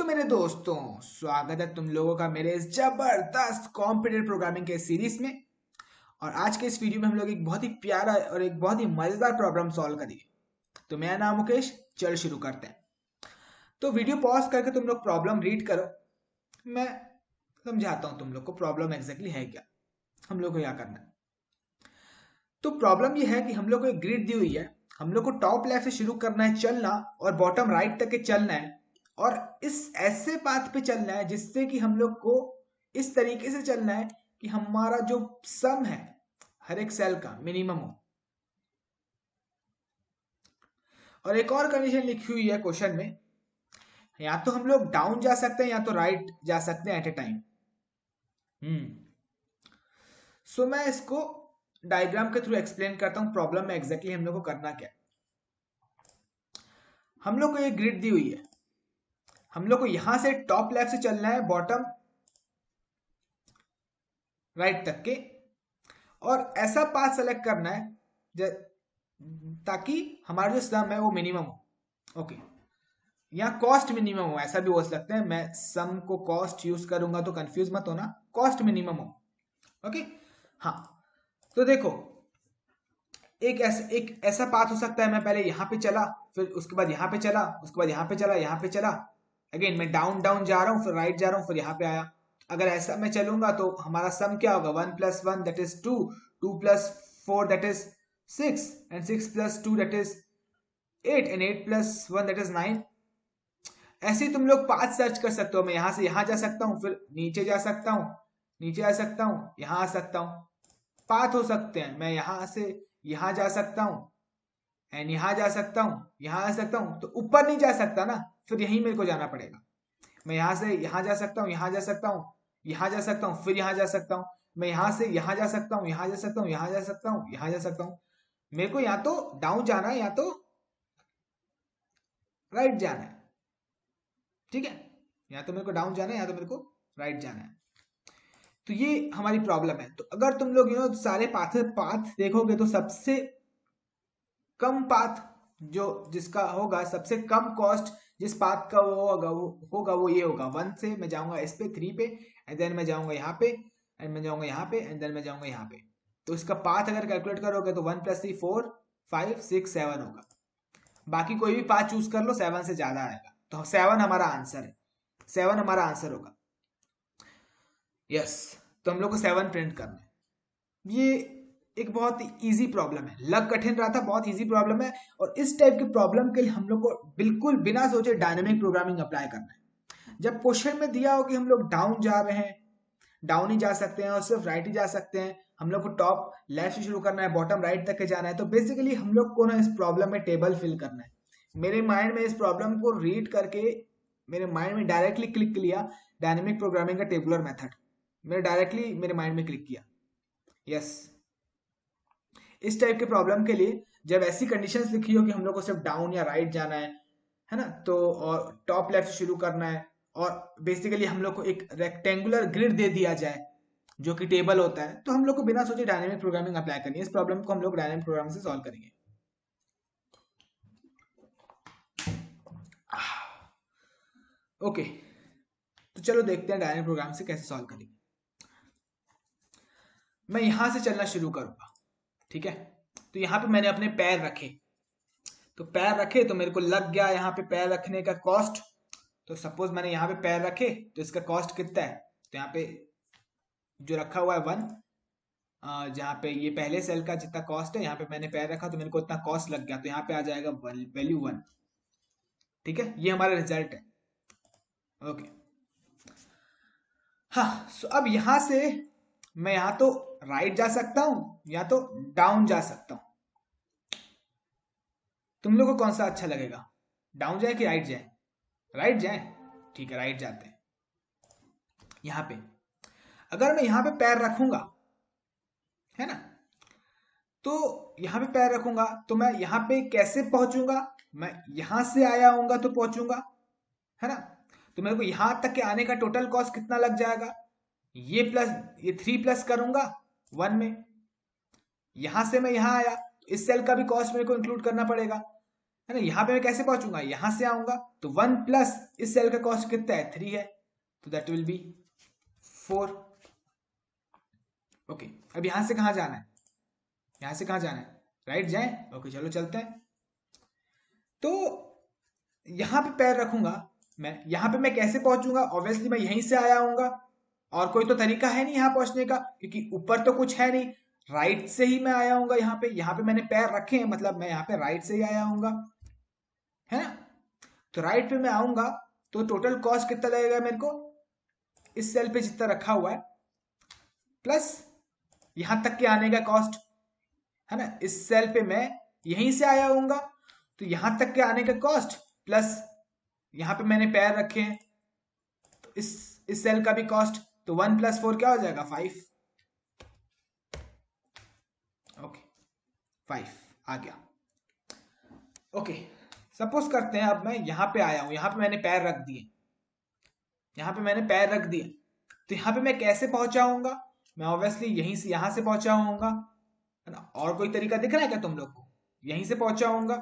तो मेरे दोस्तों, स्वागत है तुम लोगों का मेरे इस जबरदस्त कॉम्पिटिटिव प्रोग्रामिंग के सीरीज में। और आज के इस वीडियो में हम लोग एक बहुत ही प्यारा और एक बहुत ही मजेदार प्रॉब्लम सॉल्व करेंगे। तो मेरा नाम मुकेश, चल शुरू करते हैं। तो वीडियो पॉज करके तुम लोग प्रॉब्लम रीड करो, मैं समझाता हूँ तुम लोग को प्रॉब्लम एग्जैक्टली है क्या, हम लोग को क्या करना है। तो प्रॉब्लम ये है कि हम लोग को एक ग्रिड दी हुई है, हम लोग को टॉप लेफ्ट से शुरू करना है चलना और बॉटम राइट तक के चलना है। और इस ऐसे पाथ पे चलना है जिससे कि हम लोग को इस तरीके से चलना है कि हमारा जो सम है हर एक सेल का मिनिमम हो। और एक और कंडीशन लिखी हुई है क्वेश्चन में, या तो हम लोग डाउन जा सकते हैं या तो राइट जा सकते हैं एट ए टाइम। सो मैं इसको डायग्राम के थ्रू एक्सप्लेन करता हूं प्रॉब्लम में एग्जैक्टली हम लोग को करना क्या है। हम लोग को एक ग्रिड दी हुई है, हम लोग को यहां से टॉप लेफ्ट से चलना है बॉटम राइट तक के, और ऐसा पाथ सेलेक्ट करना है ताकि हमारा जो सम है वो मिनिमम हो। ओके, यहाँ कॉस्ट मिनिमम हो, ऐसा भी हो सकता है। मैं सम को कॉस्ट यूज करूंगा तो कंफ्यूज मत होना, कॉस्ट मिनिमम हो। ओके, हाँ। तो देखो, एक ऐसा पाथ हो सकता है, मैं पहले यहाँ पे चला, फिर उसके बाद यहाँ पे चला, उसके बाद यहाँ पे चला, यहाँ पे चला। अगेन मैं डाउन डाउन जा रहा हूँ, फिर राइट जा रहा हूँ, फिर यहाँ पे आया। अगर ऐसा मैं चलूंगा तो हमारा सम क्या होगा, 1+1 that is 2, 2+4 that is 6, and 6+2 that is 8, and 8+1 that is 9। ऐसे ही तुम लोग पाथ सर्च कर सकते हो। मैं यहाँ से यहाँ जा सकता हूँ, फिर नीचे जा सकता हूँ, नीचे आ सकता हूँ, यहाँ आ सकता हूँ। पाथ हो सकते हैं, मैं यहाँ से यहाँ जा सकता हूँ एंड यहाँ जा सकता हूँ, यहाँ आ सकता हूँ। तो ऊपर नहीं जा सकता ना, फिर यहीं मेरे को जाना पड़ेगा। मैं यहाँ से यहाँ जा सकता हूँ, यहाँ जा सकता हूँ, यहाँ जा सकता हूँ, फिर यहाँ जा सकता हूँ। मैं यहाँ से यहाँ जा सकता हूँ, यहाँ जा सकता हूँ, यहाँ जा सकता हूँ, यहाँ जा सकता हूँ। मेरे को या तो डाउन जाना है या तो राइट जाना है। ठीक है, या तो मेरे को डाउन जाना है या तो मेरे को राइट जाना है। तो ये हमारी प्रॉब्लम है। तो अगर तुम लोग सारे पाथ पाथ देखोगे तो सबसे कम पाथ जो जिसका होगा, सबसे कम कॉस्ट जिस पाथ का वो ये होगा। 1 से मैं जाऊंगा इस पे, 3 पे, एंड देन मैं जाऊंगा यहाँ पे, एंड मैं जाऊंगा यहाँ पे, एंड देन मैं जाऊंगा यहाँ पे। तो इसका पाथ अगर कैलकुलेट करोगे तो 1+3 4 5 6 7 होगा। बाकी कोई भी पाथ चूज कर लो, 7 से ज्यादा आएगा। तो 7 हमारा आंसर है, 7 हमारा आंसर होगा। यस, तो हम लोग को 7 प्रिंट करना है। ये एक बहुत इजी प्रॉब्लम है, लग कठिन रहा था, बहुत इजी प्रॉब्लम है। और इस टाइप की प्रॉब्लम के लिए हम लोग को बिल्कुल बिना सोचे डायनेमिक प्रोग्रामिंग अप्लाई करना है। जब क्वेश्चन में दिया हो कि हम लोग डाउन जा रहे हैं, डाउन ही जा सकते हैं और सिर्फ राइट ही जा सकते हैं, हम लोग को टॉप लेफ्ट से शुरू करना है, बॉटम राइट तक के जाना है, तो बेसिकली हम लोग को ना इस प्रॉब्लम में टेबल फिल करना है। मेरे माइंड में इस प्रॉब्लम को रीड करके मेरे माइंड में डायरेक्टली क्लिक किया डायनेमिक प्रोग्रामिंग का टेबुलर मेथड, मेरे डायरेक्टली मेरे माइंड में क्लिक किया। यस, इस टाइप के प्रॉब्लम के लिए जब ऐसी कंडीशंस लिखी हो कि हम लोग को सिर्फ डाउन या राइट जाना है ना, तो और टॉप लेफ्ट शुरू करना है, और बेसिकली हम लोग को एक रेक्टेंगुलर ग्रिड दे दिया जाए जो कि टेबल होता है, तो हम लोग को बिना सोचे डायनेमिक प्रोग्रामिंग अप्लाई करनी है। इस प्रॉब्लम को हम लोग डायनेमिक प्रोग्रामिंग से सॉल्व करेंगे। ओके, तो चलो देखते हैं डायनेमिक प्रोग्राम से कैसे सॉल्व करेंगे। मैं यहां से चलना शुरू करूंगा, ठीक है। तो यहाँ पे मैंने अपने पैर रखे, तो पैर रखे तो मेरे को लग गया यहाँ पे पैर रखने का कॉस्ट। तो सपोज मैंने यहाँ पे पैर रखे तो इसका कॉस्ट कितना है, तो यहाँ पे जो रखा हुआ है 1, जहाँ पे ये पहले सेल का जितना कॉस्ट है, यहाँ पे मैंने पैर रखा तो मेरे को इतना कॉस्ट लग गया, तो यहाँ पे आ जाएगा वैल्यू 1। ठीक है, ये हमारा रिजल्ट है। ओके, हाँ। सो अब यहाँ से मैं यहाँ तो राइट जा सकता हूँ या तो डाउन जा सकता हूँ। तुम लोग को कौन सा अच्छा लगेगा, डाउन जाए कि राइट जाए? राइट जाए, ठीक है, राइट जाते हैं। यहाँ पे अगर मैं यहाँ पे पैर रखूंगा, है ना, तो यहाँ पे पैर रखूंगा तो मैं यहाँ पे कैसे पहुंचूंगा, मैं यहाँ से आया होऊंगा तो पहुंचूंगा, है ना। तो मेरे को यहाँ तक के आने का टोटल कॉस्ट कितना लग जाएगा, ये 3 प्लस करूंगा 1 में, यहां से मैं यहाँ आया, इस सेल का भी कॉस्ट मेरे को इंक्लूड करना पड़ेगा, है ना। यहाँ पे मैं कैसे पहुंचूंगा, यहां से आऊंगा तो 1 प्लस इस सेल का कॉस्ट कितना है 3 है, तो दैट विल बी 4। ओके, अब यहां से कहां जाना है, यहां से कहां जाना है, राइट जाए। ओके चलो चलते हैं। तो यहां पे पैर रखूंगा मैं, यहां पे मैं कैसे पहुंचूंगा, ऑब्वियसली मैं यहीं से आया हूंगा, और कोई तो तरीका है नहीं यहां पहुंचने का, क्योंकि ऊपर तो कुछ है नहीं, राइट से ही मैं आया हूंगा। यहाँ पे मैंने पैर रखे हैं, मतलब मैं यहाँ पे राइट से ही आया हूंगा, है ना। तो राइट पे मैं आऊंगा तो टोटल कॉस्ट कितना लगेगा मेरे को, इस सेल पे जितना रखा हुआ है प्लस यहां तक के आने का कॉस्ट, है ना। इस सेल पे मैं यहीं से आया हूंगा तो यहां तक के आने का कॉस्ट प्लस यहां पे मैंने पैर रखे हैं तो इस सेल का भी कॉस्ट, तो 1 + 4 क्या हो जाएगा 5। ओके 5 आ गया। ओके सपोज करते हैं अब मैं यहां पे आया हूं, यहां पे मैंने पैर रख दिए, यहां पे मैंने पैर रख दिए, तो यहां पे मैं कैसे पहुंचा हूंगा, मैं ऑब्वियसली यहीं से यहां से पहुंचा हूंगा, है ना। और कोई तरीका दिख रहा है क्या तुम लोग को, यहीं से पहुंचा हूंगा।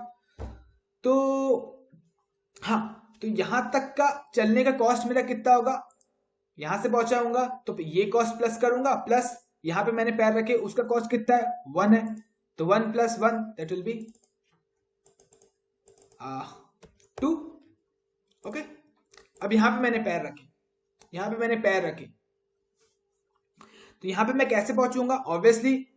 तो हाँ, तो यहां तक का चलने का कॉस्ट मेरा कितना होगा, यहां से पहुंचा हूंगा तो ये कॉस्ट प्लस करूंगा, प्लस यहां पे मैंने पैर रखे उसका कॉस्ट कितना है 1 है, तो 1 + 1 दैट विल बी 2। ओके, अब यहां पे मैंने पैर रखे, यहां पे मैंने पैर रखे, तो यहां पे मैं कैसे पहुंचूंगा, ऑब्वियसली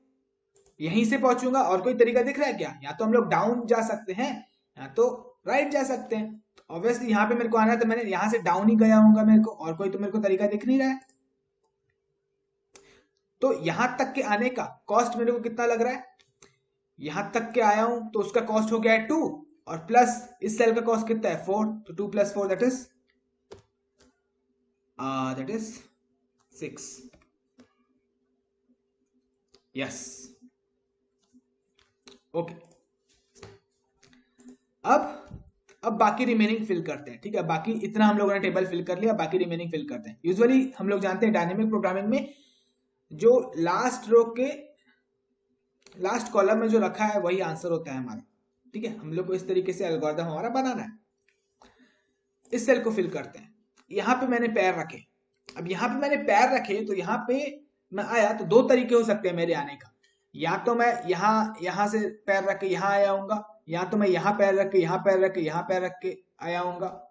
यहीं से पहुंचूंगा। और कोई तरीका दिख रहा है क्या, या तो हम लोग डाउन जा सकते हैं या तो राइट जा सकते हैं। तो ऑब्वियसली यहां पे मेरे को आना है तो मैंने यहां से डाउन ही गया हूंगा मेरे को, और कोई तो मेरे को तरीका दिख नहीं रहा है। तो यहां तक के आने का कॉस्ट मेरे को कितना लग रहा है, यहां तक के आया हूं तो उसका कॉस्ट हो गया है 2, और प्लस इस सेल का कॉस्ट कितना है 4, तो 2 + 4 दैट इज 6। यस ओके, अब बाकी रिमेनिंग फिल करते हैं, ठीक है। बाकी इतना हम लोगों ने टेबल फिल कर लिया, बाकी रिमेनिंग फिल करते हैं। यूजुअली हम लोग जानते हैं डायनेमिक प्रोग्रामिंग में जो लास्ट रो के लास्ट कॉलम में जो रखा है वही आंसर होता है हमारा, ठीक है। हम लोग को इस तरीके से एल्गोरिथम हमारा बनाना है। इस सेल को फिल करते हैं, यहां पे मैंने पैर रखे, अब यहां पे मैंने पैर रखे तो यहां पे मैं आया तो 2 तरीके हो सकते हैं मेरे आने का, या तो मैं यहां से पैर रख के यहां आया हूंगा, या तो मैं यहां पैर रख के यहां पैर रख के यहां पैर रख के आया हूंगा।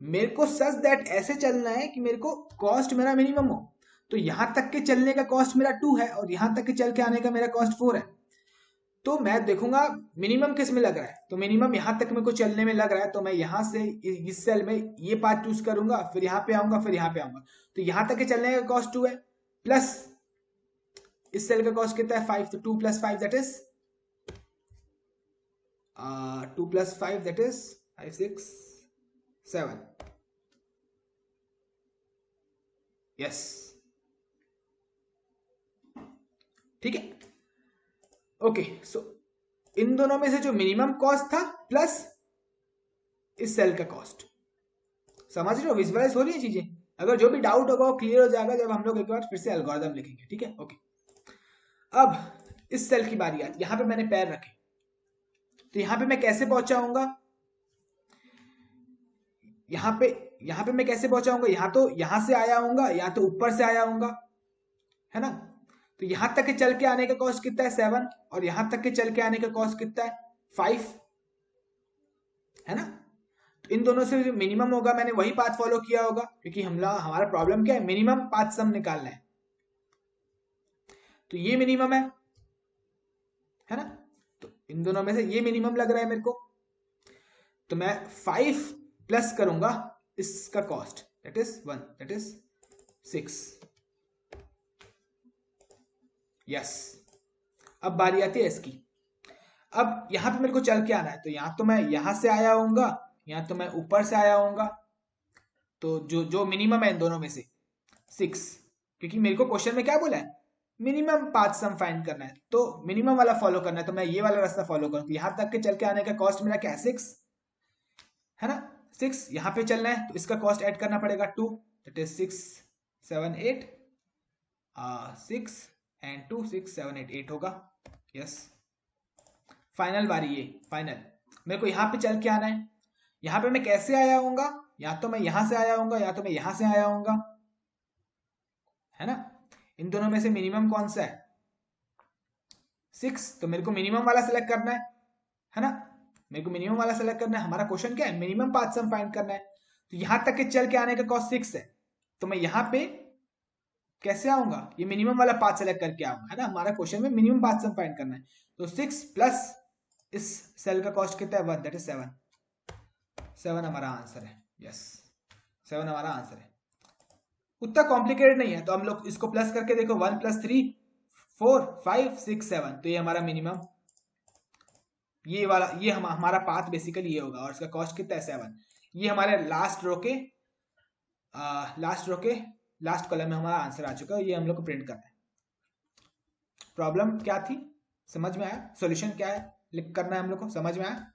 मेरे को सच दैट ऐसे चलना है कि मेरे को कॉस्ट मेरा मिनिमम हो, तो यहां तक के चलने का कॉस्ट मेरा 2 है और यहां तक के चल के आने का मेरा कॉस्ट 4 है। तो मैं देखूंगा मिनिमम किस में लग रहा है, तो मिनिमम यहां तक मेरे को चलने में लग रहा है, तो मैं यहां से इस सेल में ये पार्ट चूज करूंगा, फिर यहां पे आऊंगा, फिर यहां पे आऊंगा, तो यहां तक के चलने का कॉस्ट 2 है, प्लस इस सेल का कॉस्ट कितना है 5, तो 2 + 5 that is 2 + 5 that is 5 6 7। Yes ठीक है। ओके सो इन दोनों में से जो मिनिमम कॉस्ट था प्लस इस सेल का कॉस्ट, समझ रहे हो, विजुअलाइज हो रही है चीजें। अगर जो भी डाउट होगा वो क्लियर हो जाएगा जब हम लोग एक बार फिर से एल्गोरिथम लिखेंगे, ठीक है। ओके, अब इस सेल की बारी आती, यहां पे मैंने पैर रखे, तो यहां पे मैं कैसे पहुंचाऊंगा, यहां पे मैं कैसे पहुंचाऊंगा, यहां से आया हूंगा या तो ऊपर से आया हूंगा, है ना। तो यहां तक के चल के आने का कॉस्ट कितना है 7, और यहां तक के चल के आने का कॉस्ट कितना है 5, है ना। तो इन दोनों से जो मिनिमम होगा मैंने वही पाथ फॉलो किया होगा, क्योंकि हमारा प्रॉब्लम क्या है, मिनिमम पाथ सम निकालना है। तो ये मिनिमम है ना। तो इन दोनों में से ये मिनिमम लग रहा है मेरे को, तो मैं 5 प्लस करूंगा इसका cost that is 1 that is 6। Yes, अब बारी आती है इसकी। अब यहां पे मेरे को चल के आना है, तो या तो मैं यहां से आया हूंगा या तो मैं ऊपर से आया हूंगा, तो जो जो मिनिमम है इन दोनों में से 6, क्योंकि मेरे को क्वेश्चन में क्या बोला है, मिनिमम पाथ सम फाइंड करना है, तो मिनिमम वाला फॉलो करना है, तो मैं ये वाला रास्ता फॉलो करूँ, यहां तक के चल के आने का कॉस्ट मेरा क्या है 6, है ना। 6 यहां पे चलना है तो इसका कॉस्ट ऐड करना पड़ेगा 2 दैट इज 6 7 8 6 एंड 2 6 7 8 8 होगा। यस फाइनल बारी, ये फाइनल मेरे को यहाँ पे चल के आना है। यहाँ पे मैं कैसे आया हूँगा, या तो मैं यहाँ से आया हूँगा या तो मैं यहाँ से आया हूँगा, है ना। इन दोनों में से मिनिमम कौन सा है, 6, तो मेरे को मिनिमम वाला सिलेक्ट करना है ना। मेरे को मिनिमम वाला सेलेक्ट करना है। हमारा क्वेश्चन क्या है, मिनिमम पाथ सम फाइंड करना है। तो यहां तक के चल के आने का कॉस्ट 6 है, तो मैं यहाँ पे कैसे आऊंगा, ये मिनिमम वाला पाथ सेलेक्ट करके आऊंगा, है ना। हमारा क्वेश्चन में मिनिमम पाथ सम फाइंड करना है। तो 6 प्लस इस सेल का कॉस्ट कितना है, 1, दैट इज 7। 7 हमारा आंसर है, यस 7 हमारा आंसर है। उतना कॉम्प्लिकेटेड नहीं है। तो हम लोग इसको प्लस करके देखो, 1 + 3 4 5 6 7, तो ये हमारा मिनिमम, ये वाला, ये हमारा पाथ बेसिकली ये होगा, और इसका कॉस्ट कितना है 7। ये हमारे लास्ट रो के लास्ट कॉलम में हमारा आंसर आ चुका है। ये हम लोग को प्रिंट करना है। प्रॉब्लम क्या थी, समझ में आया, सॉल्यूशन क्या है लिख करना है हम लोग को, समझ में आया।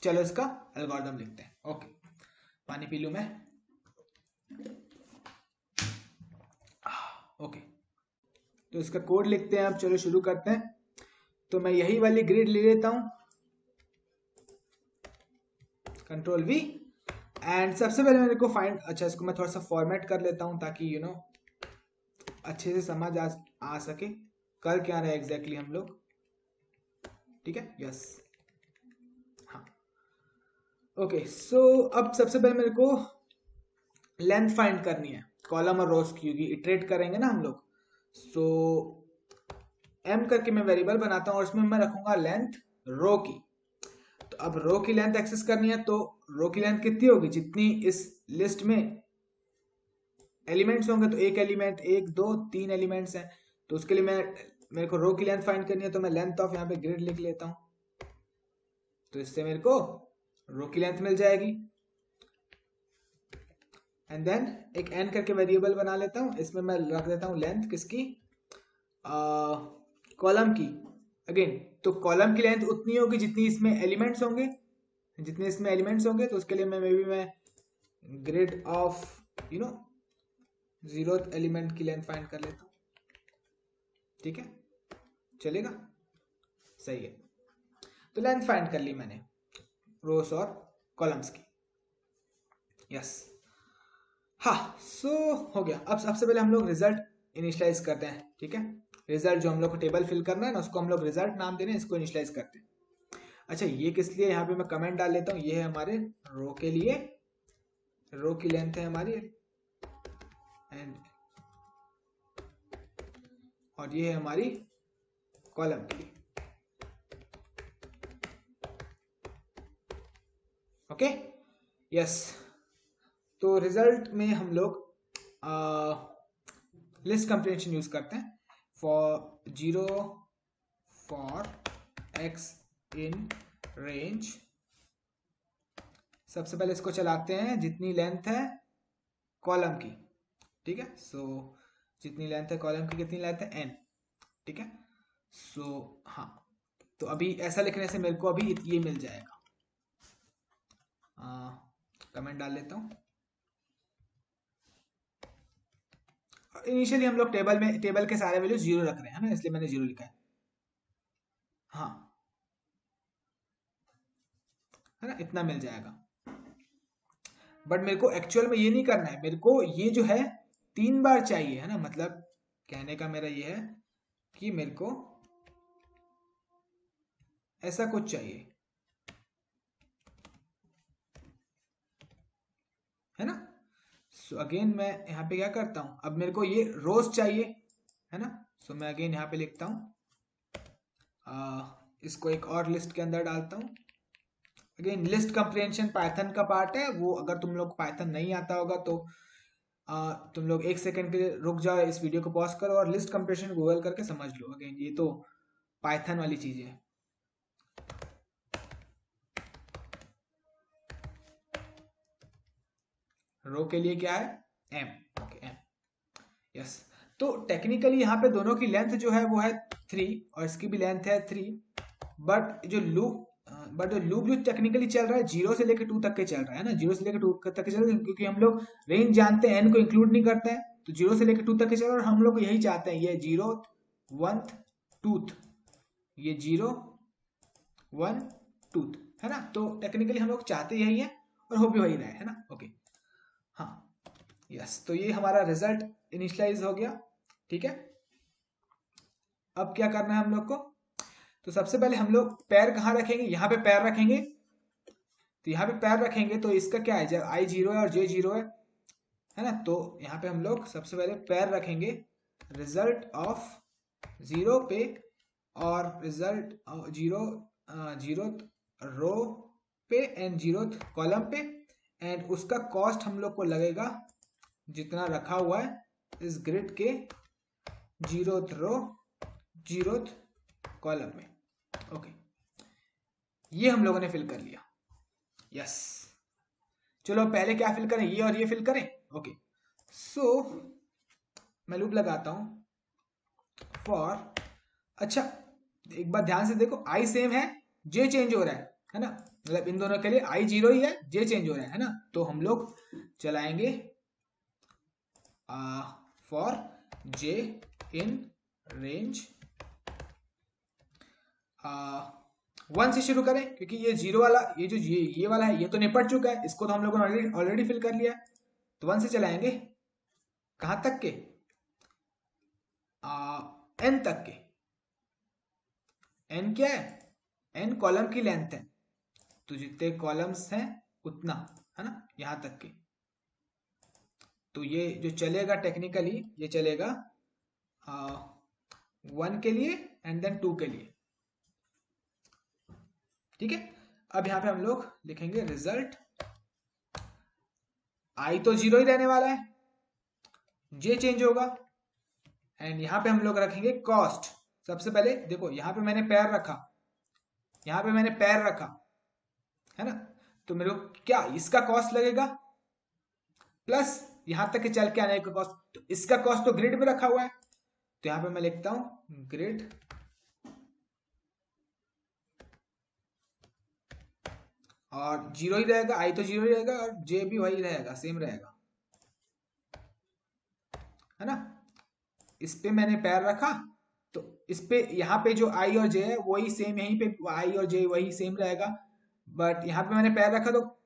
चलो इसका एल्गोरिथम लिखते हैं। ओके, पानी पी लूं मैं। ओके, तो इसका कोड लिखते हैं अब। चलो शुरू करते हैं। तो मैं यही वाली ग्रिड ले लेता हूं, Ctrl+V, एंड सबसे पहले मेरे को फाइंड, अच्छा इसको मैं थोड़ा सा फॉर्मेट कर लेता हूं ताकि अच्छे से समझ आ सके कर क्या रहे एग्जैक्टली हम लोग। ठीक है, यस, हाँ। ओके, सो अब सबसे पहले मेरे को लेंथ फाइंड करनी है कॉलम और रोज की, क्योंकि इटरेट करेंगे ना हम लोग। सो m करके मैं वेरिएबल बनाता हूं और उसमें मैं रखूंगा लेंथ रो की। तो अब रो की लेंथ एक्सेस करनी है, तो रो की लेंथ कितनी होगी, जितनी इस लिस्ट में एलिमेंट्स होंगे। तो एक एलिमेंट, 1 2 3 एलिमेंट्स हैं, तो उसके लिए मेरे को रो की लेंथ फाइंड करनी है। तो मैं लेंथ ऑफ यहाँ पे ग्रिड लिख लेता हूं, तो इससे मेरे को रो की लेंथ मिल जाएगी। एंड देन एक n करके वेरिएबल बना लेता हूं, इसमें मैं रख देता हूं लेंथ किसकी, कॉलम की। अगेन, तो कॉलम की लेंथ उतनी होगी जितनी इसमें एलिमेंट्स होंगे, तो उसके लिए मैं ग्रिड ऑफ 0th एलिमेंट की लेंथ फाइंड कर लेता हूं। ठीक है, चलेगा, सही है। तो लेंथ फाइंड कर ली मैंने रोस और कॉलम्स की, यस, हाँ। सो हो गया। अब सबसे पहले हम लोग रिजल्ट इनिशियलाइज करते हैं। ठीक है, रिजल्ट जो हम लोग को टेबल फिल करना है ना, उसको हम लोग रिजल्ट नाम देने, इसको इनिशियलाइज करते हैं। अच्छा, ये किस लिए, यहाँ पे मैं कमेंट डाल लेता हूँ। ये है हमारे रो के लिए, रो की लेंथ है हमारी, एंड और ये है हमारी कॉलम की। Okay, yes. तो रिजल्ट में हम लोग लिस्ट कंप्रेंशन यूज करते हैं। For 0 for x in range, सबसे पहले इसको चलाते हैं जितनी लेंथ है कॉलम की। ठीक है, सो जितनी लेंथ है कॉलम की, कितनी लेंथ है n। ठीक है, सो हाँ, तो अभी ऐसा लिखने से मेरे को अभी ये मिल जाएगा। कमेंट डाल लेता हूँ। इनिशियली हम लोग टेबल के सारे वैल्यू 0 रख रहे हैं ना, इसलिए मैंने 0 लिखा है, हाँ, है ना, इतना मिल जाएगा। बट मेरे को एक्चुअल में ये नहीं करना है, मेरे को ये जो है 3 बार चाहिए, है ना। मतलब कहने का मेरा ये है कि मेरे को ऐसा कुछ चाहिए, है ना। सो अगेन मैं यहाँ पे क्या करता हूँ, अब मेरे को ये रोज चाहिए, है ना। सो मैं अगेन यहाँ पे लिखता हूँ, इसको एक और लिस्ट के अंदर डालता हूँ। अगेन लिस्ट कंप्रेhension पाइथन का पार्ट है, वो अगर तुम लोग पाइथन नहीं आता होगा तो तुम लोग 1 सेकंड के लिए रुक जाओ, इस वीडियो को पॉज करो और लिस्ट कंप्रेशन गूगल करके समझ लो। अगेन ये तो पाइथन वाली चीजें है। रो के लिए क्या है, m, ओके, m, यस। तो टेक्निकली यहाँ पे दोनों की लेंथ जो है वो है 3 और इसकी भी लेंथ है 3, बट जो लूप जो टेक्निकली चल रहा है 0 से लेकर 2 तक के चल रहा है ना, 0 से लेकर 2 तक के चल रहा है, क्योंकि हम लोग रेंज जानते हैं, n को इंक्लूड नहीं करते हैं। तो 0 से लेकर 2 तक के चल रहा है, और हम लोग यही चाहते हैं, ये 0th 1th 2th, ये 0 1 टूथ, है ना। तो टेक्निकली हम लोग चाहते यही है और हो भी वही रहा है ना। ओके, हाँ, यस। तो ये हमारा रिजल्ट इनिशियलाइज हो गया, ठीक है। अब क्या करना है हम लोग को, तो सबसे पहले हम लोग पैर कहाँ रखेंगे, यहाँ पे पैर रखेंगे। तो यहाँ पे पैर रखेंगे तो इसका क्या है, जब आई 0 है और जे 0 है ना। तो यहाँ पे हम लोग सबसे पहले पैर रखेंगे रिजल्ट ऑफ 0 पे और रिजल्ट 0 जीरोथ रो पे एंड जीरोथ कॉलम पे, एंड उसका कॉस्ट हम लोग को लगेगा जितना रखा हुआ है इस ग्रिड के जीरोथ रो जीरोथ कॉलम में। ओके, ये हम लोगों ने फिल कर लिया, यस। चलो पहले क्या फिल करें, ये और ये फिल करें। ओके, सो मैं लूप लगाता हूं फॉर, अच्छा एक बार ध्यान से देखो, आई सेम है, जे चेंज हो रहा है ना। मतलब इन दोनों के लिए आई 0 ही है, जे चेंज हो रहा है ना। तो हम लोग चलाएंगे फॉर जे इन रेंज 1 से शुरू करें, क्योंकि ये 0 वाला, ये जो ये वाला है, ये तो निपट चुका है, इसको तो हम लोगों ने ऑलरेडी फिल कर लिया है। तो 1 से चलाएंगे कहां तक के, एन तक के। एन क्या है, एन कॉलम की लेंथ है, तो जितने कॉलम्स हैं उतना, है ना, यहां तक के। तो ये जो चलेगा टेक्निकली, ये चलेगा 1 के लिए एंड देन 2 के लिए, ठीक है। अब यहां पे हम लोग लिखेंगे रिजल्ट, आई तो 0 ही रहने वाला है, जे चेंज होगा, एंड यहां पे हम लोग रखेंगे कॉस्ट। सबसे पहले देखो, यहां पे मैंने पैर रखा, यहां पे मैंने पैर रखा, है ना। तो मेरे को क्या, इसका कॉस्ट लगेगा प्लस यहां तक के चल के आने का कॉस्ट। तो इसका कॉस्ट तो ग्रिड में रखा हुआ है, तो यहां पे मैं लिखता हूं ग्रिड और 0 ही रहेगा, आई तो 0 ही रहेगा और जे भी वही रहेगा, सेम रहेगा, है ना। इस पे मैंने पैर रखा, तो इस पे यहाँ पे जो आई और जे है वही सेम, यहीं पे आई और जे वही सेम रहेगा। बट यहाँ पे मैंने पैर रखा, तो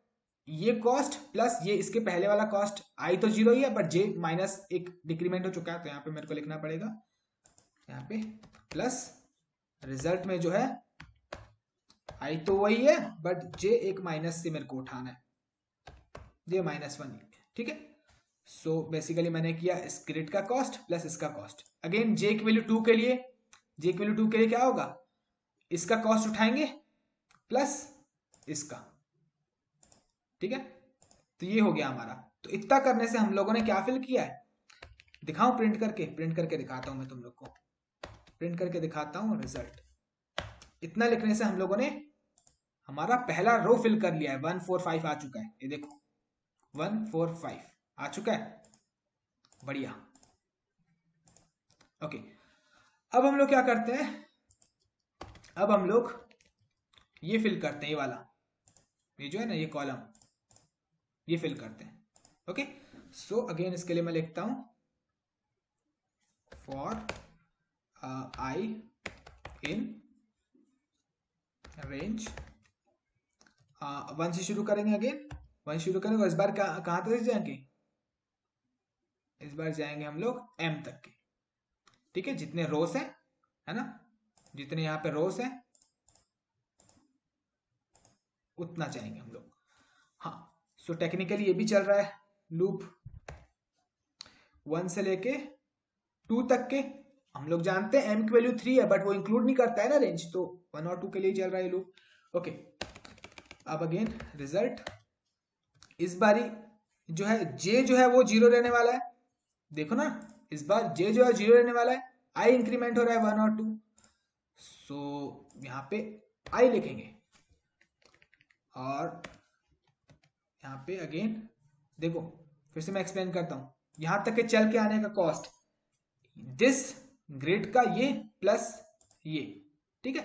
ये कॉस्ट प्लस ये इसके पहले वाला कॉस्ट, आई तो 0 ही है बट जे माइनस एक डिक्रीमेंट हो चुका है, तो यहाँ पे मेरे को लिखना पड़ेगा यहाँ पे प्लस रिजल्ट में जो है आई तो वही है बट जे एक माइनस से मेरे को उठाना है, जे -1, ठीक है। सो बेसिकली मैंने किया इस ग्रिड का कॉस्ट प्लस इसका कॉस्ट। अगेन जे की वैल्यू 2 के लिए, जे की वैल्यू 2 के लिए क्या होगा, इसका कॉस्ट उठाएंगे प्लस इसका, ठीक है। तो ये हो गया हमारा। तो इतना करने से हम लोगों ने क्या फिल किया है, दिखाऊं प्रिंट करके, प्रिंट करके दिखाता हूं मैं तुम लोग को, प्रिंट करके दिखाता हूं रिजल्ट। इतना लिखने से हम लोगों ने हमारा पहला रो फिल कर लिया है, 1 4 5 आ चुका है, ये देखो 1 4 5 आ चुका है, बढ़िया। ओके, अब हम लोग क्या करते हैं, अब हम लोग ये फिल करते हैं, ये वाला, ये जो है ना ये कॉलम, ये फिल करते हैं। ओके, सो अगेन इसके लिए मैं लिखता हूं फॉर आई इन रेंज 1 से शुरू करेंगे, अगेन 1 शुरू करेंगे, इस बार कहां तक जाएंगे, इस बार जाएंगे हम लोग m तक के, ठीक है। जितने रोस हैं, है ना, जितने यहाँ पे रोस हैं उतना चाहेंगे हम लोग। हाँ, सो टेक्निकली ये भी चल रहा है लूप 1 से लेके 2 तक के। हम लोग जानते हैं m की वैल्यू 3 है बट वो इंक्लूड नहीं करता है ना रेंज, तो 1 और 2 के लिए चल रहा है लूप। ओके, अब अगेन रिजल्ट, इस बारी जो है j जो है वो 0 रहने वाला है, देखो ना, इस बार j जो है 0 रहने वाला है, i इंक्रीमेंट हो रहा है 1 और 2, सो यहाँ पे i लिखेंगे। और यहाँ पे अगेन देखो, फिर से मैं एक्सप्लेन करता हूं, यहां तक के चल के आने का कॉस्ट दिस ग्रिड का ये प्लस ये, ठीक है।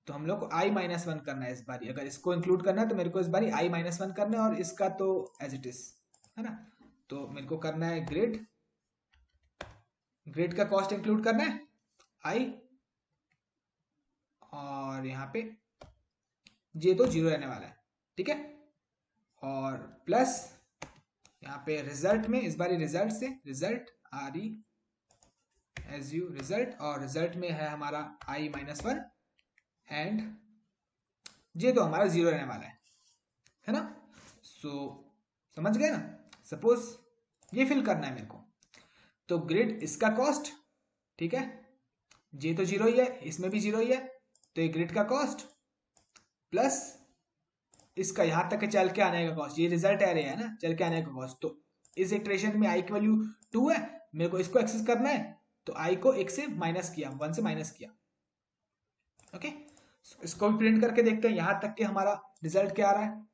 तो हम लोग को i-1 करना है इस बारी, अगर इसको इंक्लूड करना है तो मेरे को इस बारी i-1 करना है, और इसका तो एज इट इज, है ना। तो मेरे को करना है ग्रिड, ग्रिड का कॉस्ट इंक्लूड करना है i, और यहाँ पे जे तो जीरो रहने वाला है, ठीक है। और प्लस यहाँ पे रिजल्ट में, इस बार रिजल्ट से, रिजल्ट RESU रिजल्ट, और रिजल्ट में है हमारा I-1 एंड जे तो हमारा जीरो रहने वाला है ना। समझ गए ना। सपोज ये फिल करना है मेरे को, तो ग्रिड इसका कॉस्ट, ठीक है, जे तो जीरो ही है, इसमें भी जीरो ही है, तो ये ग्रिड का कॉस्ट प्लस इसका यहां तक के चल के आने का कॉस्ट, ये रिजल्ट एरे है ना, चल के आने का कॉस्ट। तो इस इटरेशन में आई की वैल्यू 2 है, मेरे को इसको एक्सेस करना है, तो आई को 1 से माइनस किया, 1 से माइनस किया, ओके। इसको भी प्रिंट करके देखते हैं यहां तक के हमारा रिजल्ट क्या आ रहा है।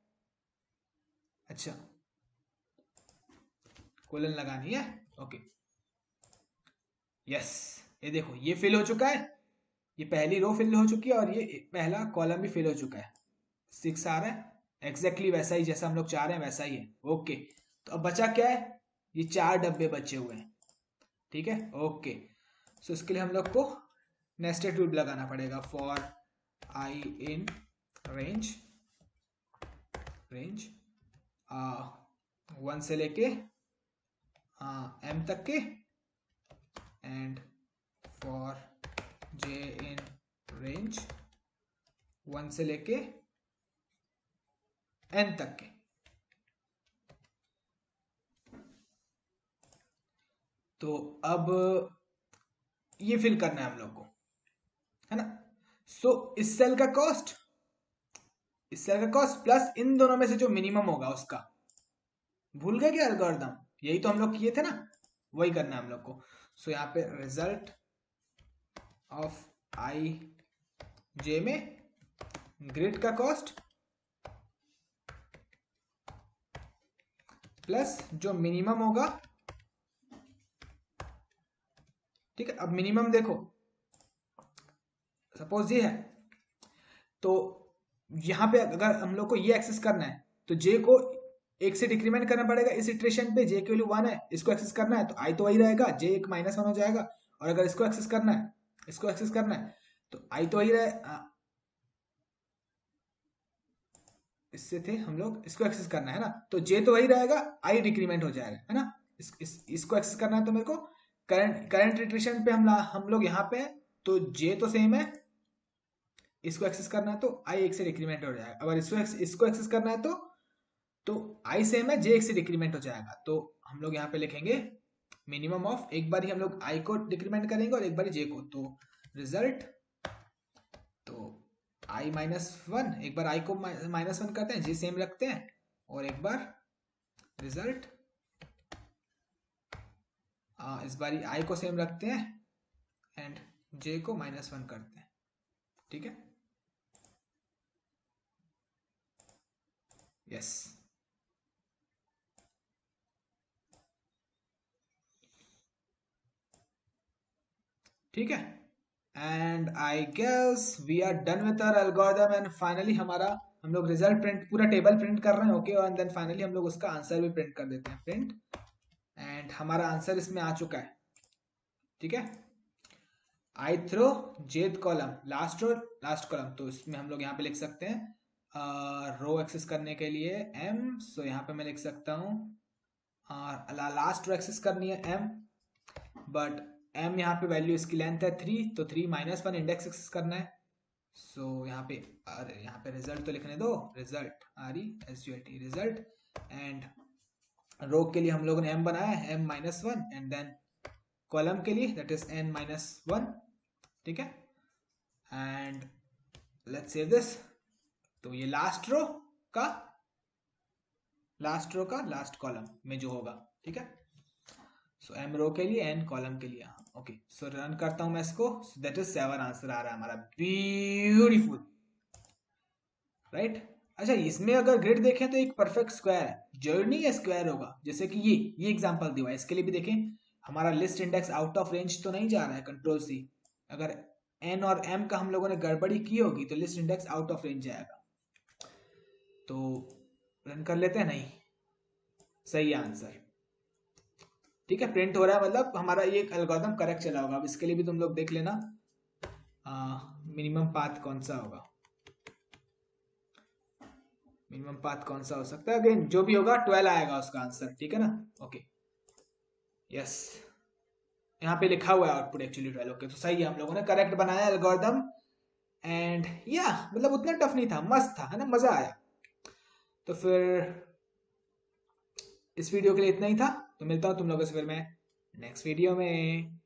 अच्छा, कोलन लगानी है, ओके, यस, ये देखो ये फिल हो चुका है, ये पहली रो फिल हो चुकी है और ये पहला कॉलम भी फिल हो चुका है, 6 आ रहा है, एग्जैक्टली वैसा ही जैसा हम लोग चाह रहे हैं वैसा ही है, ओके। तो अब बचा क्या है, ये 4 डब्बे बचे हुए हैं, ठीक है, ओके। सो इसके लिए हम लोग को नेस्टेड लूप लगाना पड़ेगा, फॉर आई इन रेंज 1 से लेके m तक के, and for j in range 1 से लेके n तक के। तो अब ये फिल करना है हम लोग को, है ना। सो इस सेल का कॉस्ट, इस सेल का कॉस्ट प्लस इन दोनों में से जो मिनिमम होगा उसका, भूल गए क्या एल्गोरिथम, यही तो हम लोग किए थे ना, वही करना है हम लोग को। सो यहाँ पे रिजल्ट ऑफ आई जे में ग्रिड का कॉस्ट प्लस जो मिनिमम होगा, ठीक है। अब मिनिमम देखो, सपोज ये है, तो यहां पे अगर हम लोग को ये एक्सेस करना है तो जे को 1 से डिक्रीमेंट करना पड़ेगा, इस इटरेशन पे जे की वैल्यू 1 है, इसको एक्सेस करना है तो आई तो वही रहेगा, जे एक -1 हो जाएगा, और अगर इसको एक्सेस करना है, इसको एक्सेस करना है तो आई तो वही रहे, इससे थे हम लोग, इसको एक्सेस करना है ना, तो जे तो वही रहेगा, आई डिक्रीमेंट हो जाएगा, है ना। इसको एक्सेस करना है तो मेरे को करंट इटरेशन पे हम लोग यहाँ पे, तो जे तो सेम है, इसको एक्सेस करना है तो आई 1 से डिक्रीमेंट हो जाएगा, अगर इसको एक्सेस करना है तो आई सेम है, जे 1 से डिक्रीमेंट हो जाएगा। तो हम लोग यहाँ पे लिखेंगे मिनिमम ऑफ, एक बार ही हम लोग आई को डिक्रीमेंट करेंगे और एक बार जे को, तो रिजल्ट, तो I-1, एक बार आई को -1 करते हैं, जे सेम रखते हैं, और एक बार रिजल्ट इस बार आई को सेम रखते हैं एंड जे को -1 करते हैं, ठीक है, यस। ठीक है, and I guess we are done with our algorithm, and finally हमारा, हम लोग रिजल्ट प्रिंट, पूरा टेबल प्रिंट कर रहे हैं, ओके, और देन फाइनली हम लोग उसका आंसर भी प्रिंट कर देते हैं, प्रिंट, एंड हमारा आंसर इसमें आ चुका है, ठीक है। I through jth column, last row last column, तो इसमें हम लोग यहाँ पे लिख सकते हैं रो एक्सेस करने के लिए m, सो यहाँ पे मैं लिख सकता हूँ लास्ट रो एक्सेस करनी है m, बट m यहाँ पे वैल्यू इसकी लेंथ है 3, तो 3 -1 इंडेक्स एक्सेस करना है। सो यहाँ पे रिजल्ट तो लिखने दो, रिजल्ट RESULT रिजल्ट, एंड रो के लिए हम लोगों ने m बनाया है, m-1, एंड देन कॉलम के लिए दैट इज n-1, ठीक है, एंड लेट्स सेव दिस। तो ये लास्ट रो का लास्ट कॉलम में जो होगा, ठीक है। सो m रो के लिए, n कॉलम के लिए, ओके। सो रन करता हूं मैं इसको, दैट इज 7 आंसर आ रहा है हमारा, ब्यूटीफुल, राइट। अच्छा, इसमें अगर ग्रिड देखें तो एक परफेक्ट स्क्वायर है, जर्नी या स्क्वायर होगा, जैसे कि ये एग्जांपल दिया है, इसके लिए भी देखें, हमारा list index out of range तो नहीं जा रहा है, कंट्रोल-C, अगर n और m का हम लोगों ने गड़बड़ी की होगी तो list index out of range जाएगा। तो रन कर लेते हैं, नहीं, सही आंसर, ठीक है, प्रिंट हो रहा है, मतलब हमारा ये एल्गोरिथम करेक्ट चला होगा। अब इसके लिए भी तुम लोग देख लेना मिनिमम पाथ कौन सा होगा, मिनिमम पाथ कौन सा हो सकता है, अगेन जो भी होगा 12 आएगा उसका आंसर, ठीक है ना। ओके यस, यहाँ पे लिखा हुआ है आउटपुट एक्चुअली 12। ओके तो सही है, हम लोगों ने करेक्ट बनाया एल्गोरिदम। एंड या मतलब उतना टफ नहीं था, मस्त था, है ना, मजा आया। तो फिर इस वीडियो के लिए इतना ही था, तो मिलता हूँ तुम लोगों से फिर मैं नेक्स्ट वीडियो में।